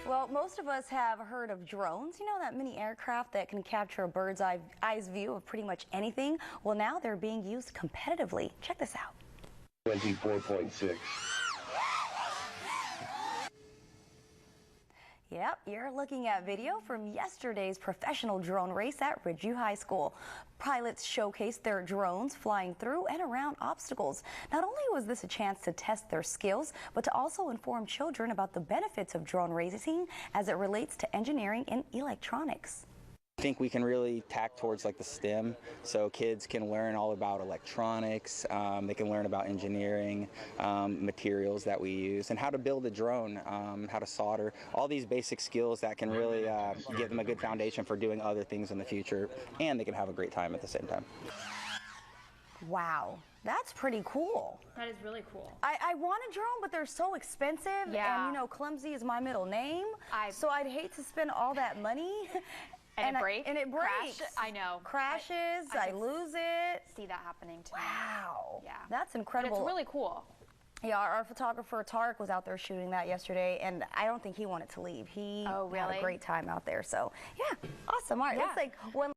Well, most of us have heard of drones. You know, that mini aircraft that can capture a bird's eye's view of pretty much anything? Well, now they're being used competitively. Check this out. 24.6. Yep, you're looking at video from yesterday's professional drone race at Ridgeview High School. Pilots showcased their drones flying through and around obstacles. Not only was this a chance to test their skills, but to also inform children about the benefits of drone racing as it relates to engineering and electronics. I think we can really tack towards like the STEM, so kids can learn all about electronics, they can learn about engineering, materials that we use, and how to build a drone, how to solder, all these basic skills that can really give them a good foundation for doing other things in the future, and they can have a great time at the same time. Wow, that's pretty cool. That is really cool. I want a drone, but they're so expensive, Yeah. and you know, clumsy is my middle name, so I'd hate to spend all that money. And it breaks. And it breaks. I know. Crashes, I lose it. See that happening to me. Wow. Yeah. That's incredible. But it's really cool. Yeah, our photographer Tarek was out there shooting that yesterday, and I don't think he wanted to leave. He had a great time out there. So, yeah, awesome. All right, let's take one.